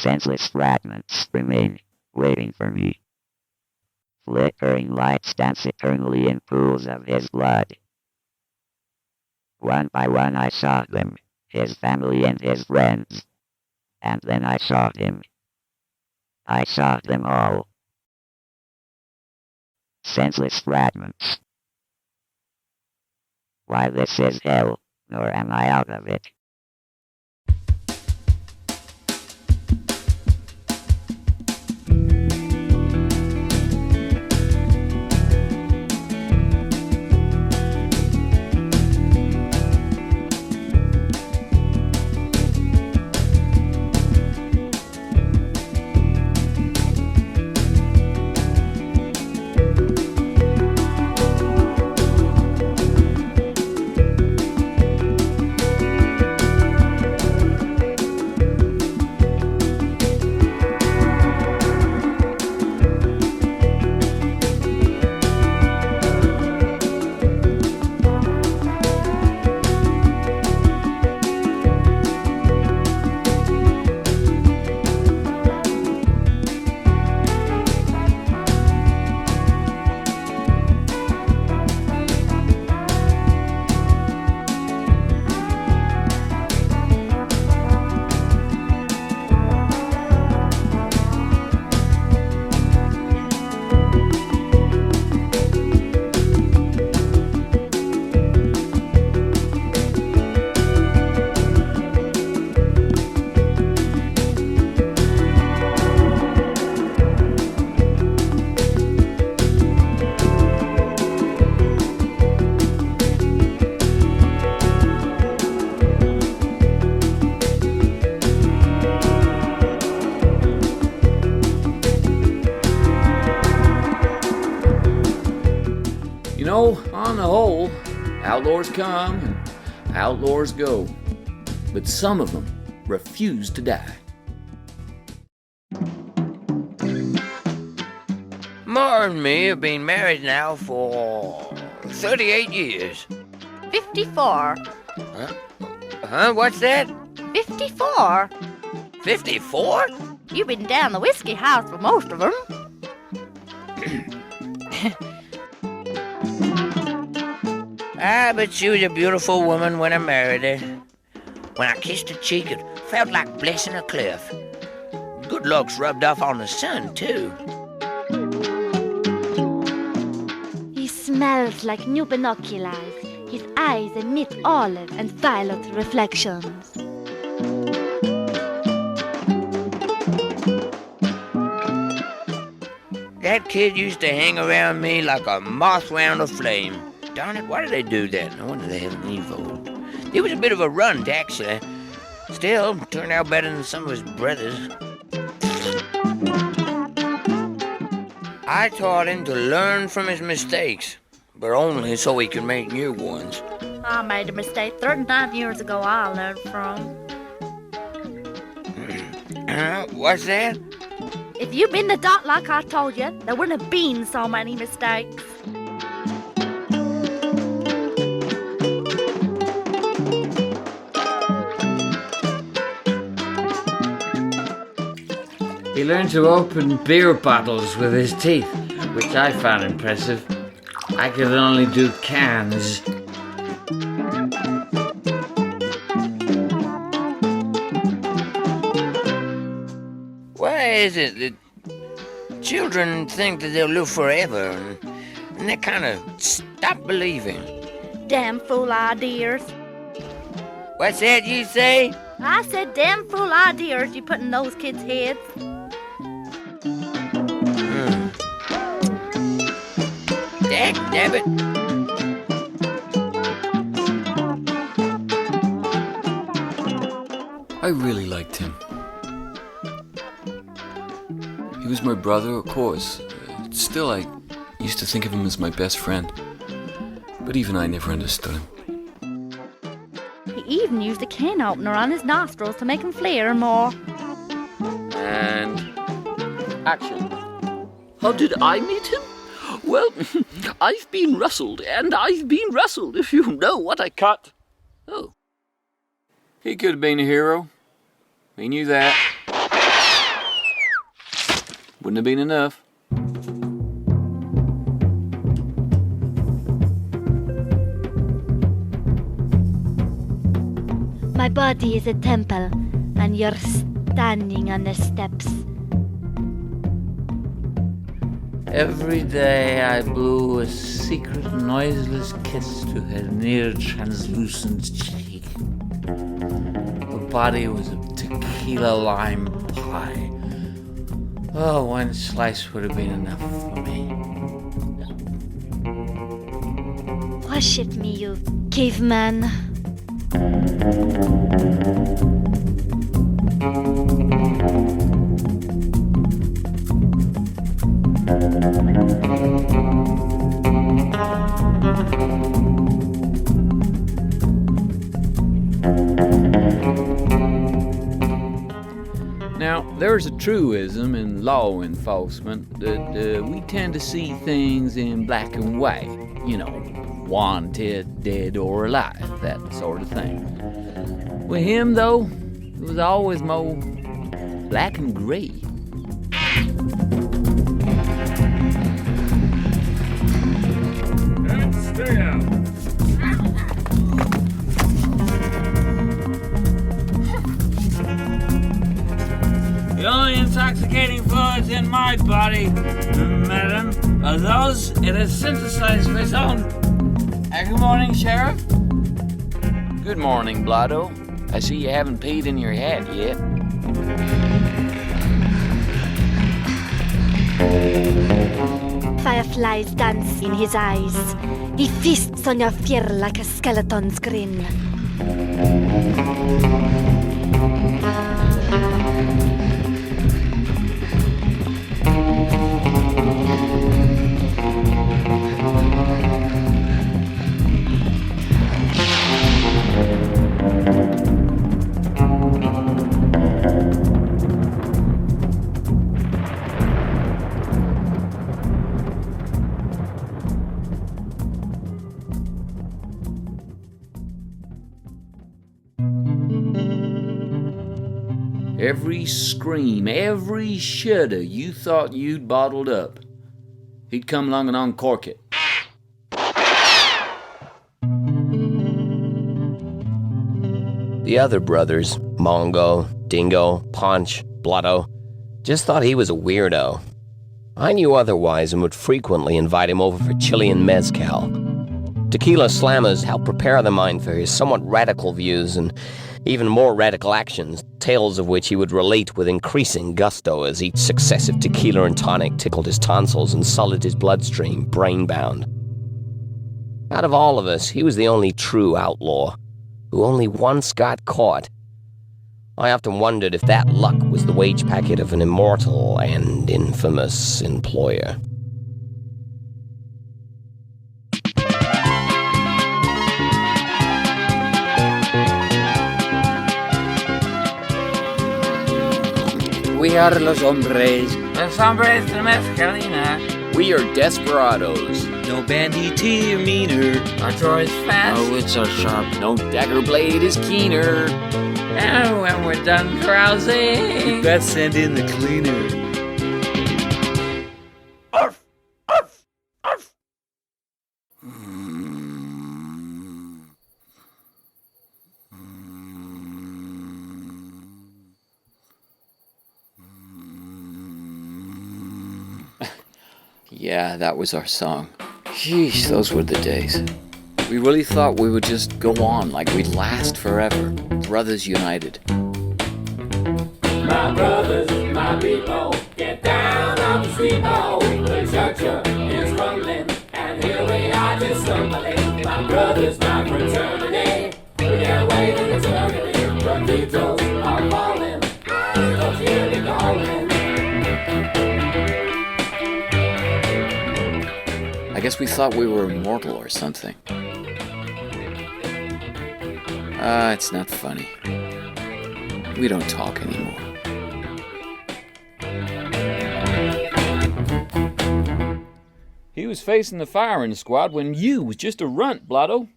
Senseless fragments remain, waiting for me. Flickering lights dance eternally in pools of his blood. One by one I saw them, his family and his friends. And then I saw him. I saw them all. Senseless fragments. Why, this is hell, nor am I out of it. On the whole, outlaws come and outlaws go, but some of them refuse to die. Ma and me have been married now for 38 years. 54. What's that? 54? 54? You've been down the whiskey house for most of them. But she was a beautiful woman when I married her. When I kissed her cheek, it felt like blessing a cliff. Good looks rubbed off on the sun, too. He smells like new binoculars. His eyes emit olive and violet reflections. That kid used to hang around me like a moth round a flame. Darn it, why did they do that? No wonder they haven't evolved. It was a bit of a runt, actually. Still, turned out better than some of his brothers. I taught him to learn from his mistakes, but only so he could make new ones. I made a mistake 39 years ago I learned from. What's that? If you'd been the doc like I told you, there wouldn't have been so many mistakes. He learned to open beer bottles with his teeth, which I found impressive. I could only do cans. Why is it that children think that they'll live forever and they kind of stop believing? Damn fool ideas. What's that you say? I said damn fool ideas you put in those kids' heads. Dagnabbit. I really liked him. He was my brother, of course. Still, I used to think of him as my best friend. But even I never understood him. He even used a can opener on his nostrils to make him flare more. And action. How did I meet him? Well, I've been rustled, and I've been rustled, if you know what I cut. Oh. He could have been a hero. We knew that. Wouldn't have been enough. My body is a temple, and you're standing on the steps. Every day I blew a secret, noiseless kiss to her near translucent cheek. Her body was a tequila lime pie. Oh, one slice would have been enough for me. Worship me, you caveman. Now, there's a truism in law enforcement that we tend to see things in black and white. You know, wanted, dead or alive, that sort of thing. With him, though, it was always more black and gray. Stay out. The only intoxicating fluids in my body, madam, are those it has synthesized of its own. Good morning, Sheriff. Good morning, Blotto. I see you haven't peed in your hat yet. Fireflies dance in his eyes. He feasts on your fear like a skeleton's grin. Every scream, every shudder you thought you'd bottled up, he'd come along and uncork it. The other brothers, Mongo, Dingo, Punch, Blotto, just thought he was a weirdo. I knew otherwise and would frequently invite him over for Chilean mezcal. Tequila slammers helped prepare the mind for his somewhat radical views and even more radical actions, tales of which he would relate with increasing gusto as each successive tequila and tonic tickled his tonsils and sullied his bloodstream, brain-bound. Out of all of us, he was the only true outlaw, who only once got caught. I often wondered if that luck was the wage packet of an immortal and infamous employer. We are los hombres de mezcalina. We are desperados. No bandit meaner. Our draw is fast. No wits are sharp. No dagger blade is keener. And when we're done carousing, you best send in the cleaner. Arf! Arf! Arf! Yeah, that was our song. Sheesh, those were the days. We really thought we would just go on like we'd last forever. Brothers united. My brothers, my people, get down on the street, oh, the church is crumbling, and here we are just stumbling. My brothers, my fraternity, we are waiting eternally. Cathedrals are falling, don't you hear me calling? I guess we thought we were immortal or something. It's not funny. We don't talk anymore. He was facing the firing squad when you was just a runt, Blotto.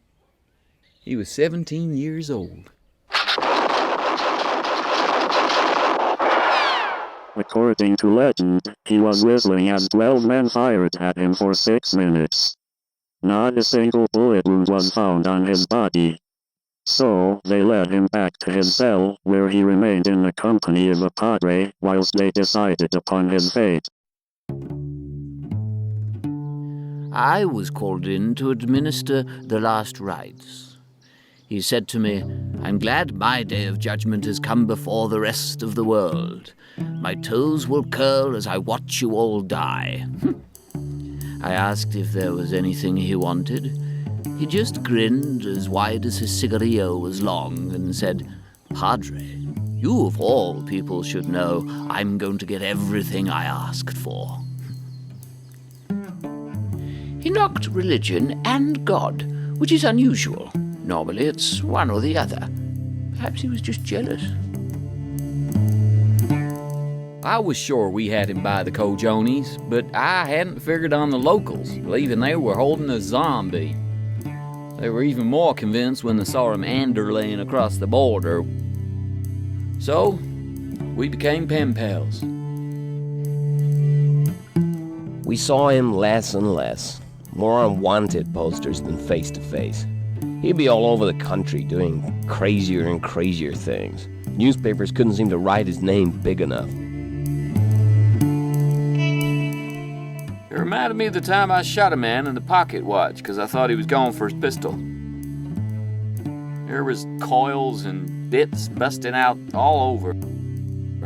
He was 17 years old. According to legend, he was whistling as 12 men fired at him for 6 minutes. Not a single bullet wound was found on his body. So, they led him back to his cell, where he remained in the company of a padre, whilst they decided upon his fate. I was called in to administer the last rites. He said to me, "I'm glad my day of judgment has come before the rest of the world. My toes will curl as I watch you all die." I asked if there was anything he wanted. He just grinned as wide as his cigarillo was long and said, "Padre, you of all people should know I'm going to get everything I asked for." He knocked religion and God, which is unusual. Normally it's one or the other. Perhaps he was just jealous. I was sure we had him by the cojones, but I hadn't figured on the locals, believing they were holding a zombie. They were even more convinced when they saw him anderling across the border. So, we became pen pals. We saw him less and less, more on wanted posters than face-to-face. He'd be all over the country doing crazier and crazier things. Newspapers couldn't seem to write his name big enough. It reminded me of the time I shot a man in the pocket watch because I thought he was going for his pistol. There was coils and bits busting out all over,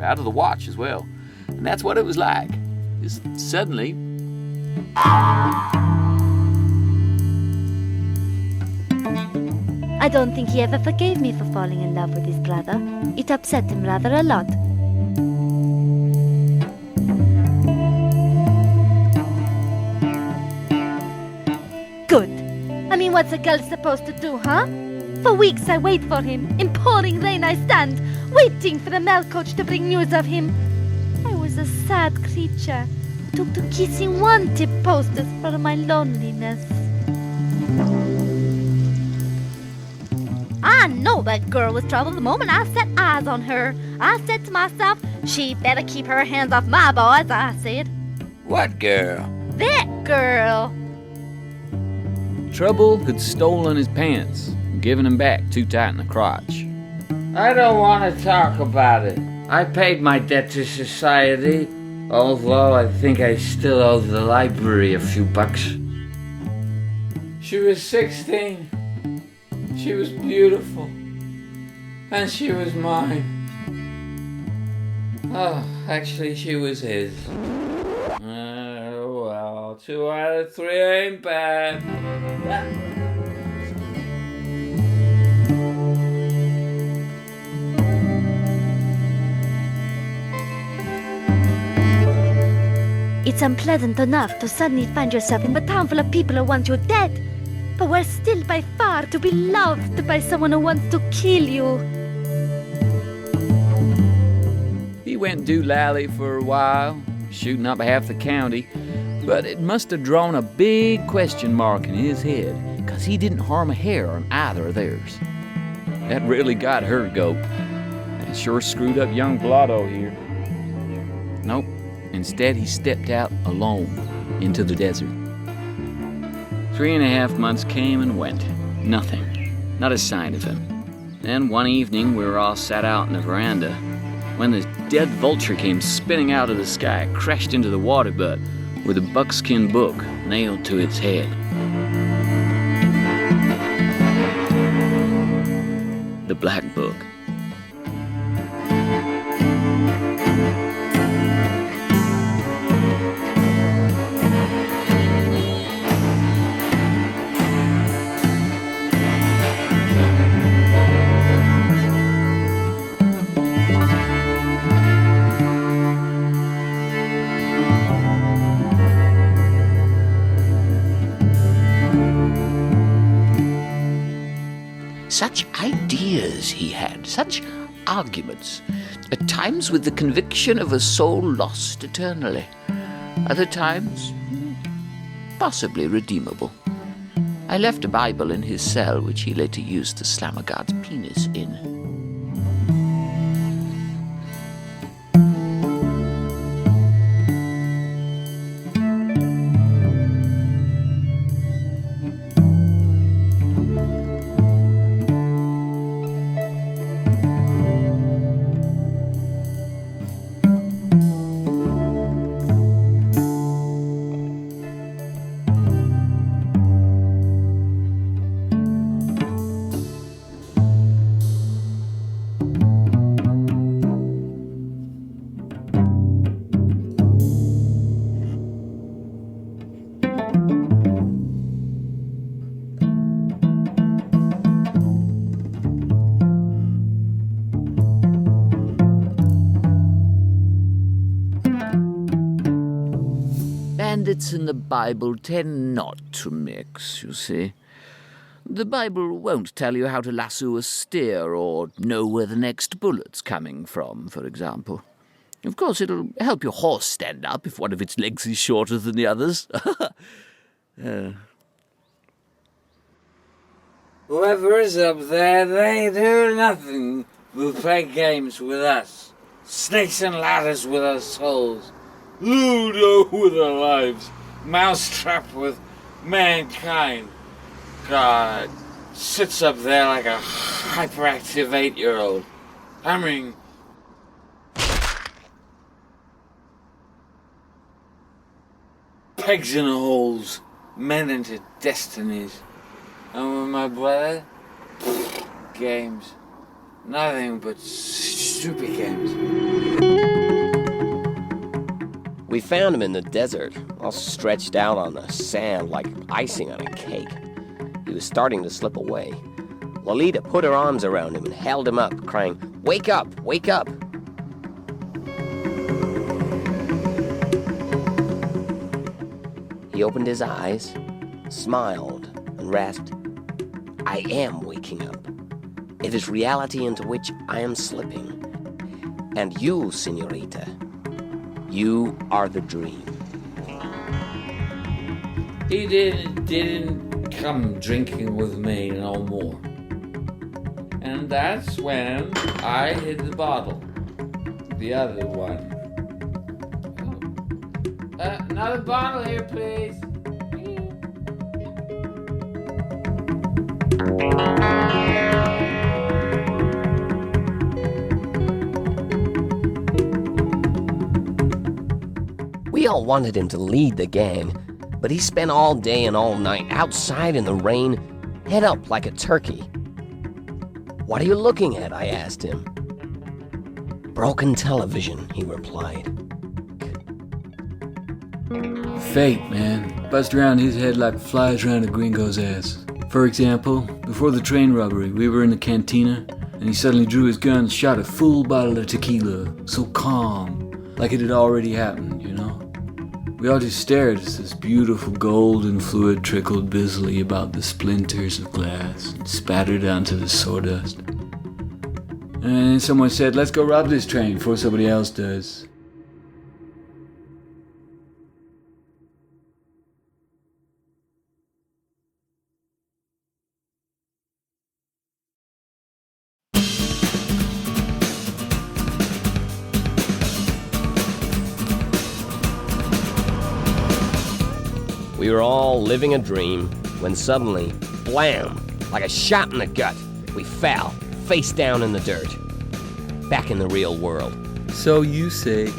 out of the watch as well. And that's what it was like. Just suddenly... I don't think he ever forgave me for falling in love with his brother. It upset him rather a lot. Good. I mean, what's a girl supposed to do, huh? For weeks I wait for him. In pouring rain I stand, waiting for the mail coach to bring news of him. I was a sad creature, took to kissing wanted posters for my loneliness. I know that girl was trouble the moment I set eyes on her. I said to myself, she better keep her hands off my boys, I said. What girl? That girl. Trouble had stolen his pants and given him back too tight in the crotch. I don't want to talk about it. I paid my debt to society, although I think I still owe the library a few bucks. She was 16. She was beautiful. And she was mine. Oh, actually, she was his. Well, 2 out of 3 ain't bad. It's unpleasant enough to suddenly find yourself in a town full of people who want you dead, but worse still by far to be loved by someone who wants to kill you. He went doolally for a while, shooting up half the county, but it must have drawn a big question mark in his head, 'cause he didn't harm a hair on either of theirs. That really got her goat. It sure screwed up young Blotto here. Nope. Instead, he stepped out alone into the desert. 3.5 months came and went. Nothing. Not a sign of him. Then one evening, we were all sat out in the veranda when this dead vulture came spinning out of the sky, crashed into the water butt with a buckskin book nailed to its head. The Black Book. Such ideas he had, such arguments, at times with the conviction of a soul lost eternally, other times possibly redeemable. I left a Bible in his cell, which he later used to slam a guard's penis in. bandits and the Bible tend not to mix, you see. The Bible won't tell you how to lasso a steer or know where the next bullet's coming from, for example. Of course, it'll help your horse stand up if one of its legs is shorter than the others. Whoever's up there, they do nothing but play games with us. Snakes and ladders with our souls. Ludo with our lives. Mousetrap with mankind. God sits up there like a hyperactive 8-year-old, humming. Pegs in holes, men into destinies. And with my brother, games. Nothing but stupid games. We found him in the desert, all stretched out on the sand like icing on a cake. He was starting to slip away. Lolita put her arms around him and held him up, crying, "Wake up! Wake up!" He opened his eyes, smiled, and rasped, "I am waking up. It is reality into which I am slipping. And you, señorita, you are the dream." He didn't come drinking with me no more. And that's when I hid the bottle. The other one. Another bottle here, please. We all wanted him to lead the gang, but he spent all day and all night outside in the rain, head up like a turkey. "What are you looking at?" I asked him. "Broken television," he replied. Fate, man. Bust around his head like flies around a gringo's ass. For example, before the train robbery, we were in the cantina, and he suddenly drew his gun and shot a full bottle of tequila, so calm, like it had already happened, you know? We all just stared as this beautiful golden fluid trickled busily about the splinters of glass and spattered onto the sawdust. And then someone said, "Let's go rob this train before somebody else does." We were all living a dream when suddenly, blam, like a shot in the gut, we fell, face down in the dirt. Back in the real world. So you say.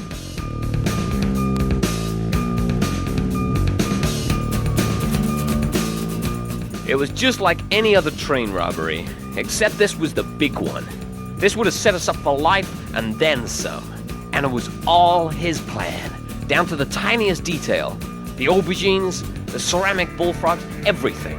It was just like any other train robbery, except this was the big one. This would have set us up for life and then some. And it was all his plan, down to the tiniest detail. The aubergines, the ceramic bullfrogs, everything.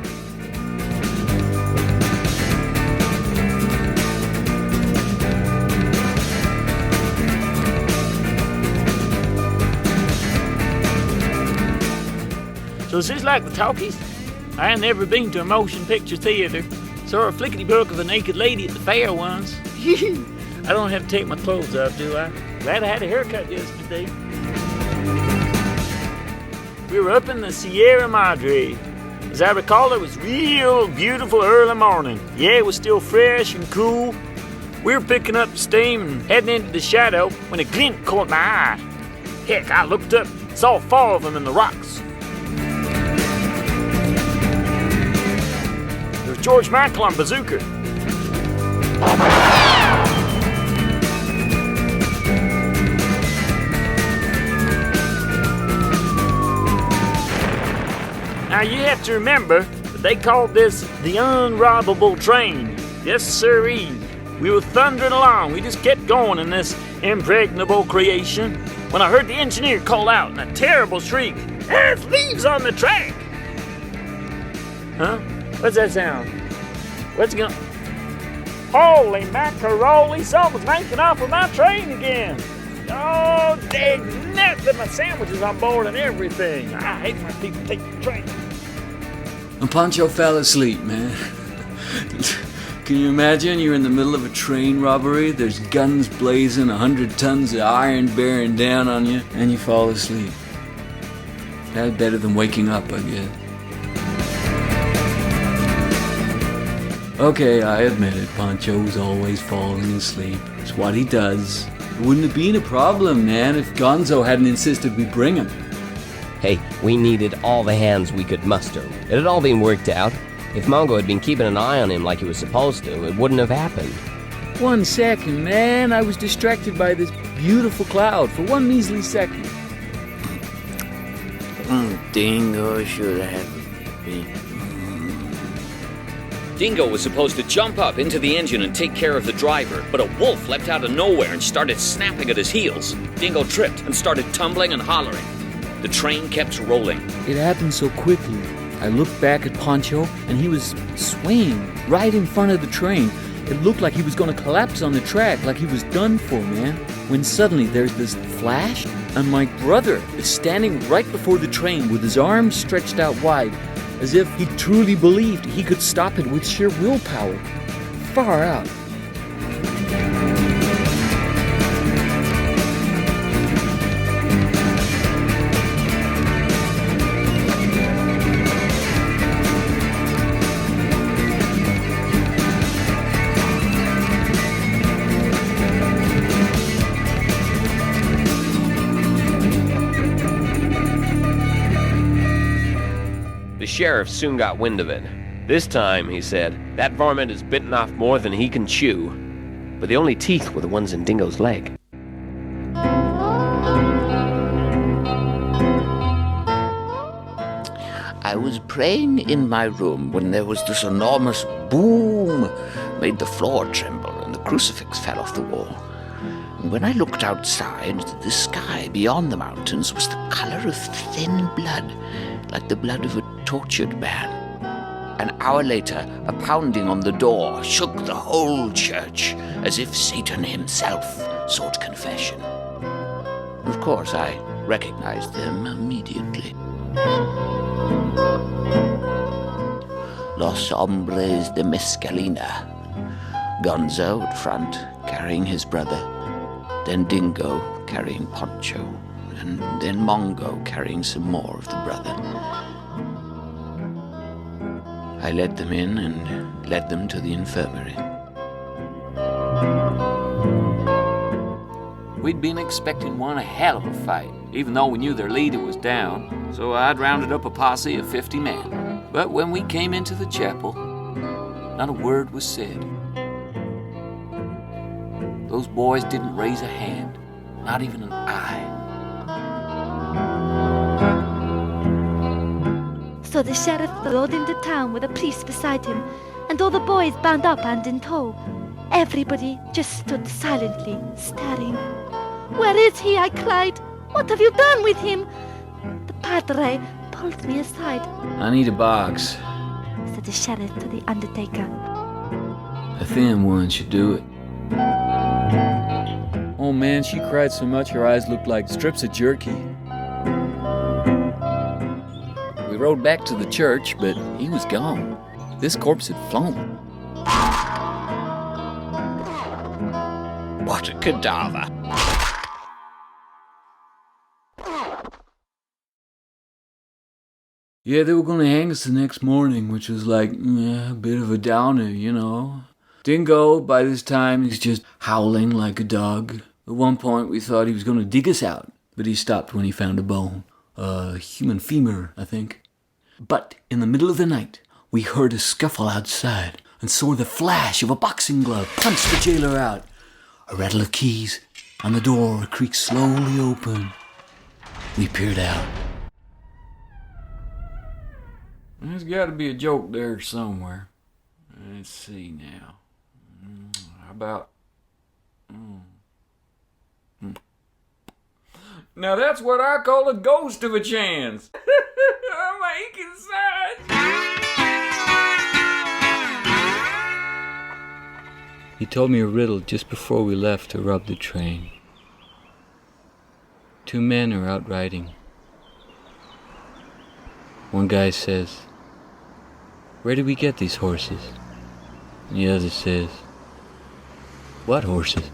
So is this like the talkies? I ain't never been to a motion picture theater. Saw a flickety-book of a naked lady at the fair once. I don't have to take my clothes off, do I? Glad I had a haircut yesterday. We were up in the Sierra Madre. As I recall, it was real beautiful early morning. The air was still fresh and cool. We were picking up steam and heading into the shadow when a glint caught my eye. Heck, I looked up, saw 4 of them in the rocks. There was George Michael on bazooka. Now you have to remember that they called this the unrobbable train. Yes, sirree. We were thundering along. We just kept going in this impregnable creation when I heard the engineer call out in a terrible shriek, "There's leaves on the track!" Huh? What's that sound? What's going on? Holy macaroni, someone's making off with my train again. Oh, dang net, left my sandwiches on board and everything. I hate when people take the train. And Pancho fell asleep, man. Can you imagine? You're in the middle of a train robbery, there's guns blazing, 100 tons of iron bearing down on you, and you fall asleep. That's better than waking up, I guess. Okay, I admit it, Pancho's always falling asleep. It's what he does. It wouldn't have been a problem, man, if Gonzo hadn't insisted we bring him. Hey, we needed all the hands we could muster. It had all been worked out. If Mongo had been keeping an eye on him like he was supposed to, it wouldn't have happened. 1 second, man. I was distracted by this beautiful cloud for one measly second. Dingo should have been. Dingo was supposed to jump up into the engine and take care of the driver, but a wolf leapt out of nowhere and started snapping at his heels. Dingo tripped and started tumbling and hollering. The train kept rolling. It happened so quickly. I looked back at Pancho, and he was swaying right in front of the train. It looked like he was going to collapse on the track, like he was done for, man. When suddenly there's this flash, and my brother is standing right before the train with his arms stretched out wide, as if he truly believed he could stop it with sheer willpower. Far out. The sheriff soon got wind of it. This time, he said, that varmint has bitten off more than he can chew. But the only teeth were the ones in Dingo's leg. I was praying in my room when there was this enormous boom, made the floor tremble, and the crucifix fell off the wall. And when I looked outside, the sky beyond the mountains was the color of thin blood, like the blood of a tortured man. An hour later, a pounding on the door shook the whole church, as if Satan himself sought confession. Of course, I recognized them immediately. Los Hombres de Mescalina. Gonzo at front, carrying his brother, then Dingo carrying Poncho, and then Mongo carrying some more of the brother. I led them in and led them to the infirmary. We'd been expecting one hell of a fight, even though we knew their leader was down, so I'd rounded up a posse of 50 men. But when we came into the chapel, not a word was said. Those boys didn't raise a hand, not even an eye. So the sheriff rode into town with a priest beside him, and all the boys bound up and in tow. Everybody just stood silently, staring. "Where is he?" I cried. "What have you done with him?" The padre pulled me aside. I need a box. Said the sheriff to the undertaker. A thin one should do it. Oh man, she cried so much her eyes looked like strips of jerky. We rode back to the church, but he was gone. This corpse had flown. What a cadaver! Yeah, they were gonna hang us the next morning, which was like, a bit of a downer, you know. Dingo, by this time, is just howling like a dog. At one point, we thought he was gonna dig us out, but he stopped when he found a bone. A human femur, I think. But in the middle of the night, we heard a scuffle outside and saw the flash of a boxing glove punch the jailer out. A rattle of keys on the door creaked slowly open. We peered out. There's got to be a joke there somewhere. Let's see now. How about... Now that's what I call a ghost of a chance. I'm aching inside. He told me a riddle just before we left to rob the train. Two men are out riding. One guy says, "Where did we get these horses?" And the other says, "What horses?"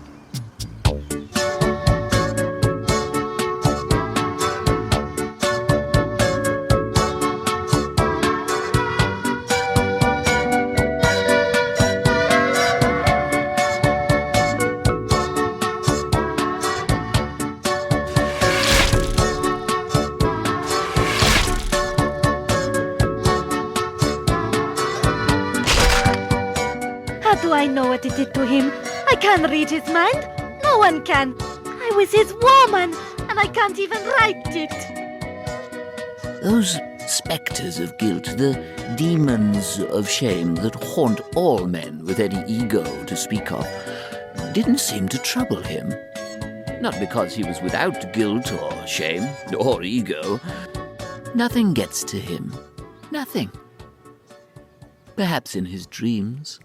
How do I know what it did to him? I can't read his mind. No one can. I was his woman, and I can't even write it. Those spectres of guilt, the demons of shame that haunt all men with any ego to speak of, didn't seem to trouble him. Not because he was without guilt or shame or ego. Nothing gets to him. Nothing. Perhaps in his dreams.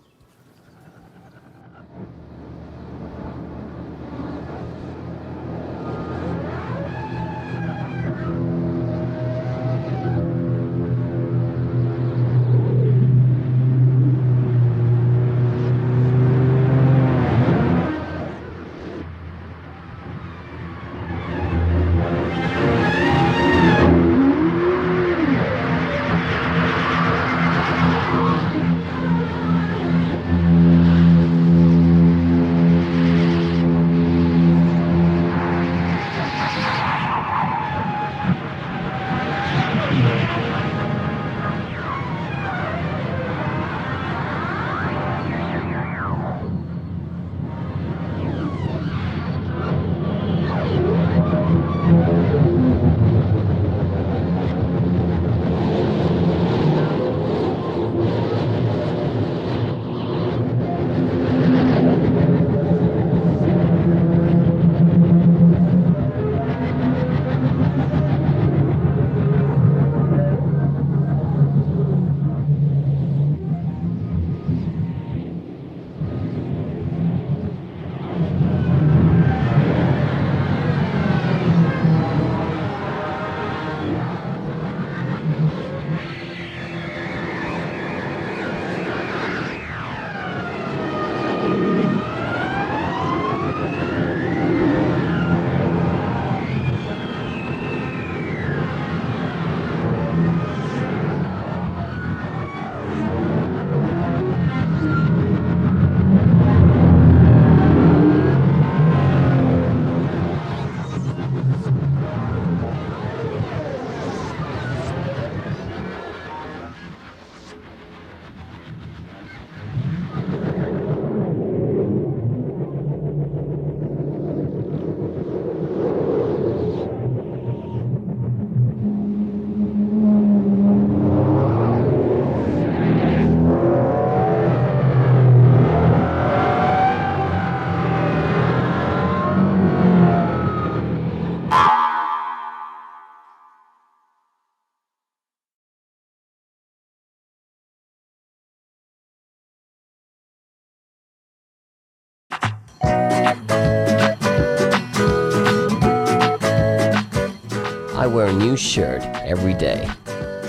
I wear a new shirt every day.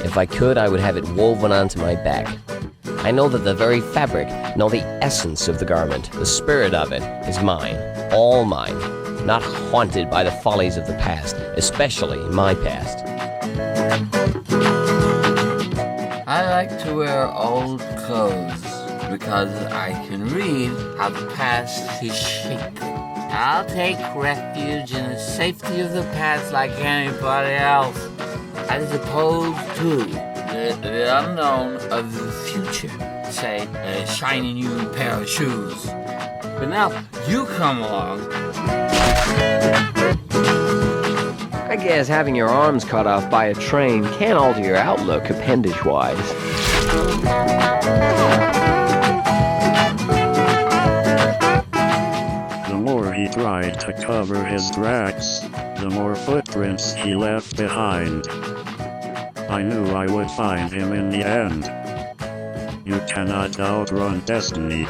If I could, I would have it woven onto my back. I know that the very fabric, no, the essence of the garment, the spirit of it, is mine, all mine, not haunted by the follies of the past, especially my past. I like to wear old clothes because I can read how the past is shaping. I'll take refuge in the safety of the past like anybody else, as opposed to the unknown of the future, say a shiny new pair of shoes. But now you come along. I guess having your arms cut off by a train can alter your outlook appendage-wise. The more he tried to cover his tracks, the more footprints he left behind. I knew I would find him in the end. You cannot outrun destiny.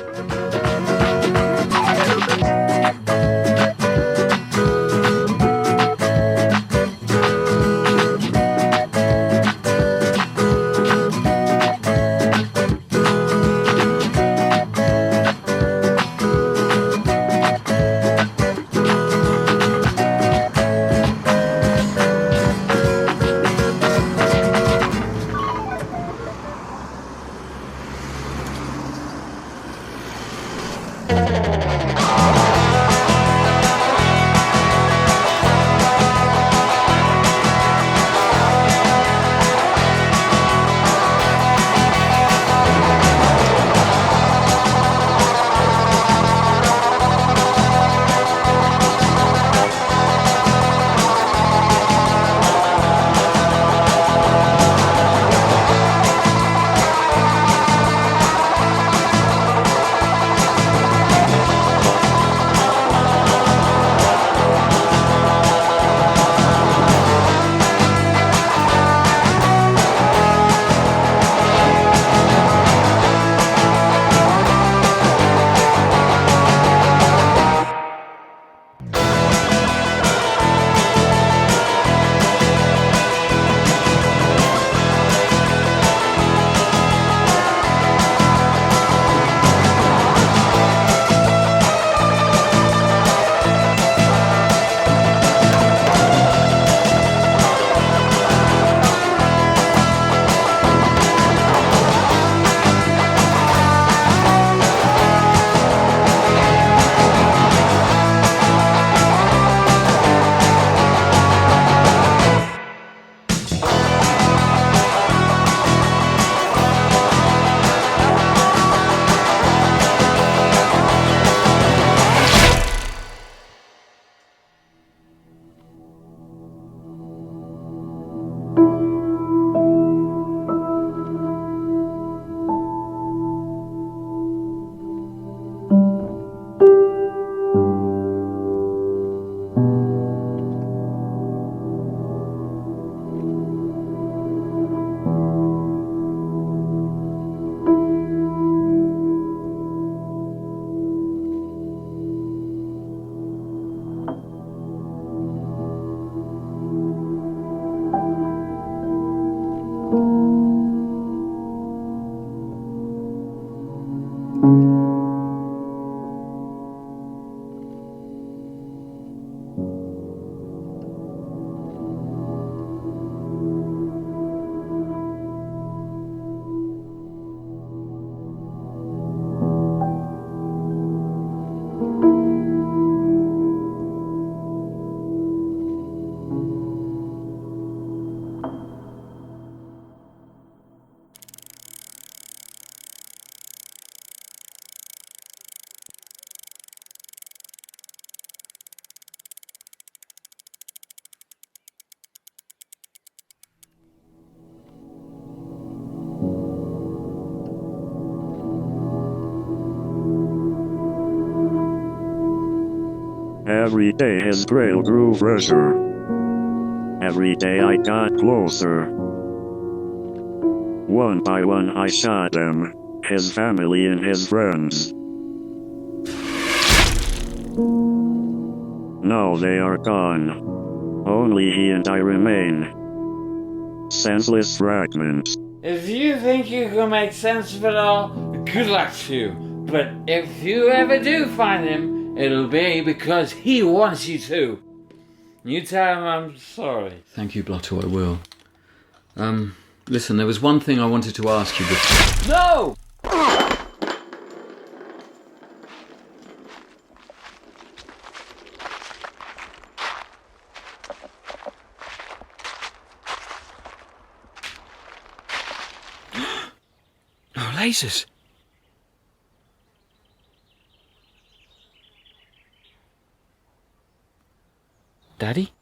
Every day his trail grew fresher. Every day I got closer. One by one I shot them, his family and his friends. Now they are gone. Only he and I remain. Senseless fragments. If you think you can make sense of it all, good luck to you. But if you ever do find him, it'll be because he wants you to. You tell him I'm sorry. Thank you, Blotto, I will. Listen, there was one thing I wanted to ask you before. No! Shoelaces. Daddy?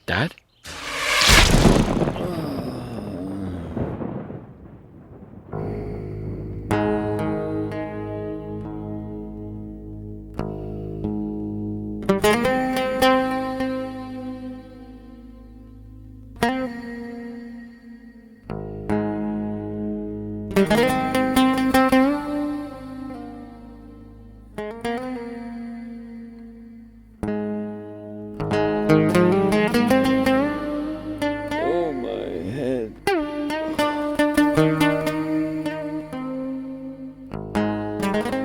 Dad? Oh, my head.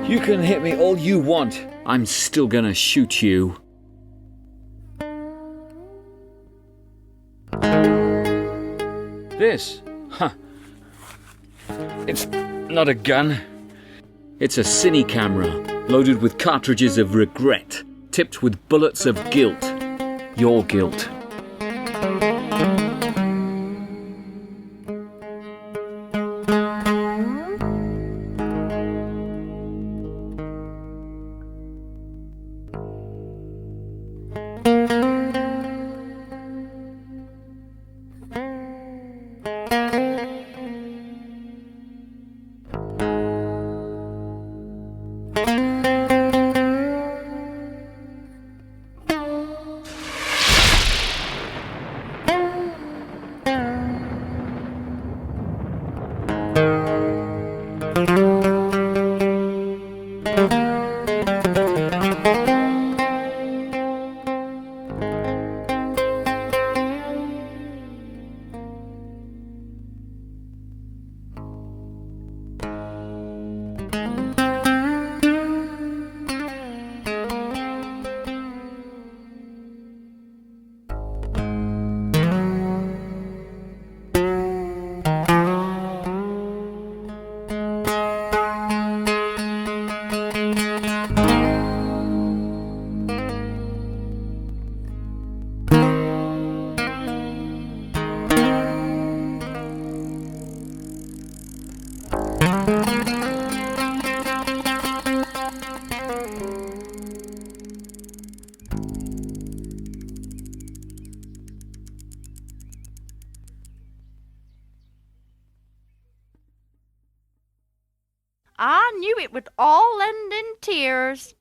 You can hit me all you want. I'm still gonna shoot you. This? Huh. It's not a gun. It's a cine camera, loaded with cartridges of regret, tipped with bullets of guilt. Your guilt. I knew it would all end in tears.